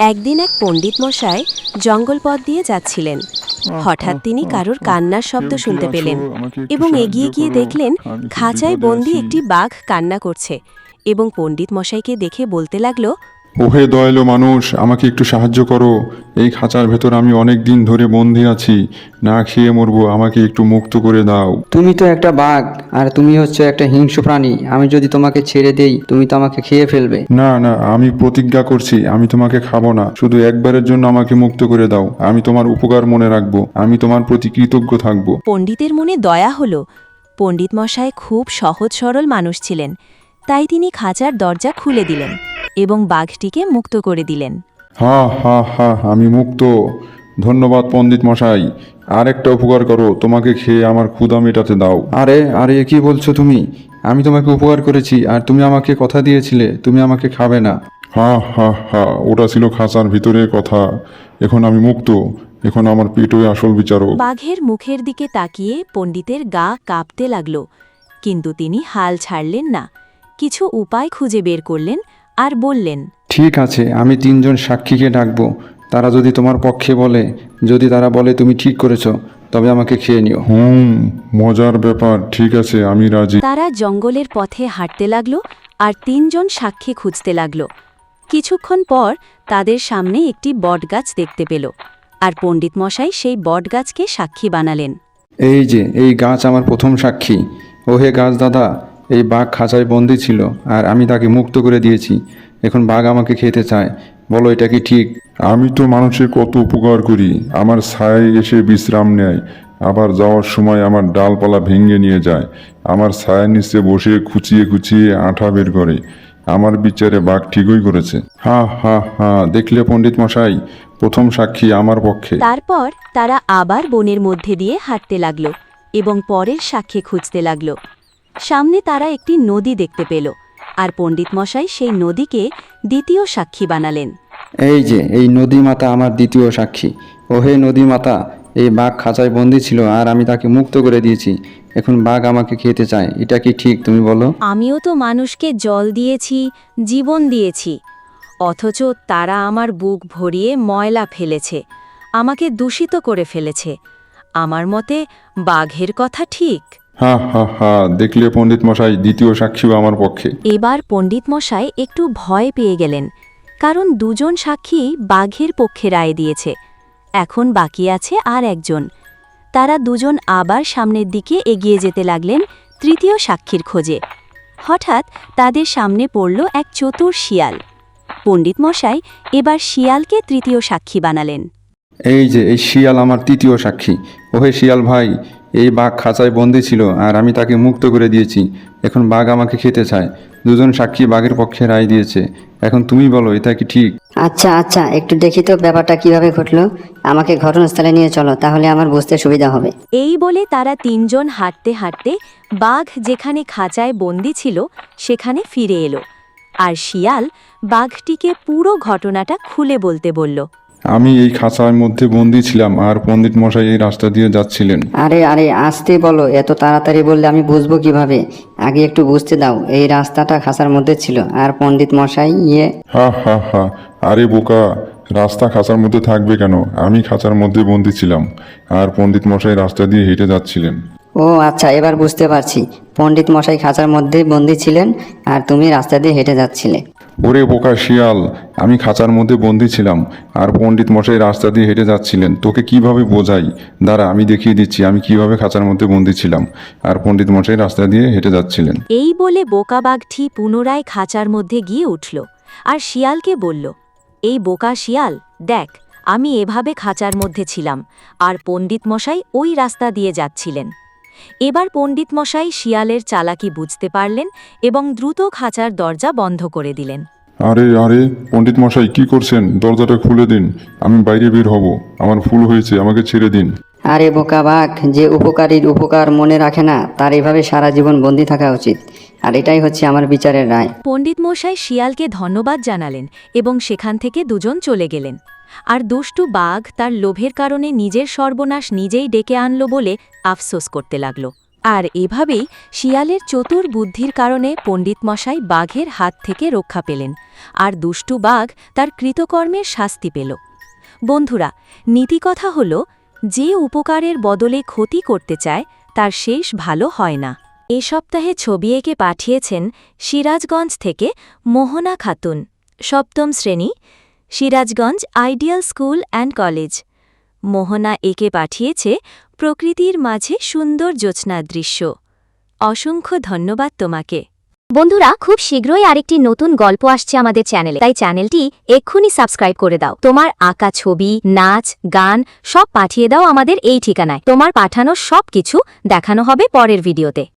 একদিন এক পণ্ডিত মশাই জঙ্গল পথ দিয়ে যাচ্ছিলেন। হঠাৎ তিনি কারোর কান্নার শব্দ শুনতে পেলেন এবং এগিয়ে গিয়ে দেখলেন খাঁচায় বন্দি একটি বাঘ কান্না করছে এবং পণ্ডিত মশাইকে দেখে বলতে লাগলো, ওহে দয়ালু মানুষ, আমাকে একটু সাহায্য করো। এই খাঁচার ভেতর আমি অনেক দিন ধরে বন্দি আছি, না খেয়ে মরবো, আমাকে একটু মুক্ত করে দাও। তুমি তো একটা বাঘ, আর তুমি হচ্ছে একটা হিংস্র প্রাণী। আমি যদি তোমাকে ছেড়ে দেই, তুমি তো আমাকে খেয়ে ফেলবে। না না, আমি প্রতিজ্ঞা করছি আমি তোমাকে খাবো না। শুধু একবারের জন্য আমাকে মুক্ত করে দাও। আমি তোমার উপকার মনে রাখবো, আমি তোমার প্রতি কৃতজ্ঞ থাকবো। পণ্ডিতের মনে দয়া হলো। পণ্ডিত মশাই খুব সহজ সরল মানুষ ছিলেন, তাই তিনি খাঁচার দরজা খুলে দিলেন এবং বাঘটিকে মুক্ত করে দিলেন। হা হা হা, আমি মুক্ত। ধন্যবাদ পণ্ডিত মশাই। আর একটা উপকার করো, তোমাকে খেয়ে আমার ক্ষুধা মেটাতে দাও। আরে আরে, কি বলছো তুমি? আমি তোমাকে উপকার করেছি, আর তুমি আমাকে কথা দিয়েছিলে তুমি আমাকে খাবে না। হা হা হা, ওটা ছিল খাঁচার ভিতরে কথা। এখন আমি মুক্ত। এখন আমার পেটই আসল বিচারক। বাঘের মুখের দিকে তাকিয়ে পণ্ডিতের গা কাঁপতে লাগল, কিন্তু তিনি হাল ছাড়লেন না। কিছু উপায় খুঁজে বের করলেন আর বললেন, ঠিক আছে, আমি 3জন সাক্ষীকে ডাকবো। তারা যদি তোমার পক্ষে বলে, যদি তারা বলে তুমি ঠিক করেছো, তবে আমাকে খেয়ে নিও। মজার ব্যাপার। ঠিক আছে, আমি রাজি। তারা জঙ্গলের পথে হাঁটতে লাগল আর 3জন সাক্ষী খুঁজতে লাগল। কিছুক্ষণ পর তাদের সামনে একটি বটগাছ দেখতে পেল, আর পণ্ডিত মশাই সেই বটগাছকে সাক্ষী বানালেন। এই যে এই গাছ আমার প্রথম সাক্ষী। ওহে গাছ দাদা, এই বাঘ খাঁচায় বন্দি ছিল, আর আমি তাকে মুক্ত করে দিয়েছি। এখন বাঘ আমাকে খেতে চায়। বলো, এটা কি ঠিক? আমি তো মানুষের কত উপকার করি। আমার ছায়ায় এসে বিশ্রাম নেয়, আবার যাওয়ার সময় আমার ডালপালা ভেঙে নিয়ে যায়। আমার ছায়ার নিচে বসে খুঁচিয়ে খুঁচিয়ে আঠা বের করে। আমার বিচারে বাঘ ঠিকই করেছে। হা হা হা, দেখলে পণ্ডিত মশাই, প্রথম সাক্ষী আমার পক্ষে। তারপর তারা আবার বনের মধ্যে দিয়ে হাঁটতে লাগল এবং পরের সাক্ষী খুঁজতে লাগল। সামনে তারা একটি নদী দেখতে পেল, আর পণ্ডিত মশাই সেই নদীকে দ্বিতীয় সাক্ষী বানালেন। এই যে এই নদী মাতা আমার দ্বিতীয় সাক্ষী। ওহে নদী মাতা, এই বাঘ খাঁচায় বন্দি ছিল, আর আমি তাকে মুক্ত করে দিয়েছি। এখন বাঘ আমাকে খেতে চায়। এটা কি ঠিক? তুমি বলো। আমিও তো মানুষকে জল দিয়েছি, জীবন দিয়েছি, অথচ তারা আমার বুক ভরিয়ে ময়লা ফেলেছে, আমাকে দূষিত করে ফেলেছে। আমার মতে বাঘের কথা ঠিক। হা হা হা, দেখলে পণ্ডিত মশাই, দ্বিতীয় সাক্ষীও আমার পক্ষে। এবার পণ্ডিত মশাই একটু ভয় পেয়ে গেলেন, কারণ 2জন সাক্ষী বাঘের পক্ষে রায় দিয়েছে। এখন বাকি আছে আর একজন। তারা 2জন আবার সামনের দিকে এগিয়ে যেতে লাগলেন তৃতীয় সাক্ষীর খোঁজে। হঠাৎ তাদের সামনে পড়ল এক চতুর শিয়াল। পণ্ডিত মশাই এবার শিয়ালকে তৃতীয় সাক্ষী বানালেন। এই যে এই শিয়াল আমার তৃতীয় সাক্ষী। ওহে শিয়াল ভাই, এই বাঘ খাঁচায় বন্দি ছিল, আর আমি তাকে মুক্ত করে দিয়েছি। এখন বাঘ আমাকে খেতে চায়। 2জন সাক্ষী বাঘের পক্ষে রায় দিয়েছে। এখন তুমি বলো, এটা কি ঠিক? আচ্ছা আচ্ছা, একটু দেখি তো ব্যাপারটা কিভাবে ঘটলো। আমাকে ঘটনাস্থলে নিয়ে চলো, তাহলে আমার বুঝতে সুবিধা হবে। এই বলে তারা 3জন হাঁটতে হাঁটতে বাঘ যেখানে খাঁচায় বন্দি ছিল সেখানে ফিরে এলো, আর শিয়াল বাঘটিকে পুরো ঘটনাটা খুলে বলতে বলল। আমি এই খাঁচার মধ্যে বন্দি ছিলাম, আর পণ্ডিত মশাই এই রাস্তা দিয়ে যাচ্ছিলেন। আরে আরে, আসতে বলো। এত তাড়াতাড়ি বললে আমি বুঝবো কিভাবে? আগে একটু বুঝতে দাও। এই রাস্তাটা খাঁচার মধ্যে ছিল, আর পণ্ডিত মশাই হা হা হা, আরে বোকা, রাস্তা খাঁচার মধ্যে থাকবে কেন? আমি খাঁচার মধ্যে বন্দি ছিলাম, আর পণ্ডিত মশাই রাস্তা দিয়ে হেঁটে যাচ্ছিলেন। ও আচ্ছা, এবার বুঝতে পারছি। পণ্ডিত মশাই খাঁচার মধ্যে বন্দি ছিলেন, আর তুমি রাস্তা দিয়ে হেঁটে যাচ্ছিলে। ওরে বোকা শিয়াল, আমি খাঁচার মধ্যে বন্দি ছিলাম, আর পণ্ডিত মশাই রাস্তা দিয়ে হেঁটে যাচ্ছিলেন। তোকে কিভাবে বোঝাই? দাঁড়া, আমি দেখিয়ে দিচ্ছি আমি কিভাবে খাঁচার মধ্যে বন্দি ছিলাম, আর পণ্ডিত মশাই রাস্তা দিয়ে হেঁটে যাচ্ছিলেন। এই বলে বোকা বাঘটি পুনরায় খাঁচার মধ্যে গিয়ে উঠল আর শিয়ালকে বলল, এই বোকা শিয়াল, দেখ, আমি এভাবে খাঁচার মধ্যে ছিলাম, আর পণ্ডিত মশাই ওই রাস্তা দিয়ে যাচ্ছিলেন। এবার পণ্ডিত মশাই শিয়ালের চালাকি বুঝতে পারলেন এবং দ্রুত খাঁচার দরজা বন্ধ করে দিলেন। আরে আরে, পণ্ডিত মশাই কি করছেন? দরজাটা খুলে দিন, আমি বাইরে বের হব। আমার ভুল হয়েছে, আমাকে ছেড়ে দিন। আরে বোকা বাঘ, যে উপকারীর উপকার মনে রাখে না, তার এভাবে সারা জীবন বন্দি থাকা উচিত। আর এটাই হচ্ছে আমার বিচারের রায়। পণ্ডিত মশাই শিয়ালকে ধন্যবাদ জানালেন এবং সেখান থেকে 2জন চলে গেলেন। আর দুষ্টু বাঘ তার লোভের কারণে নিজের সর্বনাশ নিজেই ডেকে আনল বলে আফসোস করতে লাগল। আর এভাবেই শিয়ালের চতুর বুদ্ধির কারণে পণ্ডিত মশাই বাঘের হাত থেকে রক্ষা পেলেন আর দুষ্টু বাঘ তার কৃতকর্মের শাস্তি পেল। বন্ধুরা, নীতিকথা হল, যে উপকারের বদলে ক্ষতি করতে চায় তার শেষ ভালো হয় না। এ সপ্তাহে ছবি এঁকে পাঠিয়েছেন সিরাজগঞ্জ থেকে মোহনা খাতুন, ৭ম শ্রেণী, Sirajganj ideal school and college. Mohona এঁকে পাঠিয়েছে প্রকৃতির মাঝে সুন্দর জ্যোৎস্নার দৃশ্য। অসংখ্য ধন্যবাদ তোমাকে। বন্ধুরা, খুব শীঘ্রই আরেকটি নতুন গল্প আসছে আমাদের চ্যানেলে, তাই চ্যানেলটি এক্ষুনি সাবস্ক্রাইব করে দাও। তোমার আঁকা ছবি, নাচ, গান সব পাঠিয়ে দাও আমাদের এই ঠিকানায়। তোমার পাঠানো সব কিছু দেখানো হবে পরের ভিডিওতে।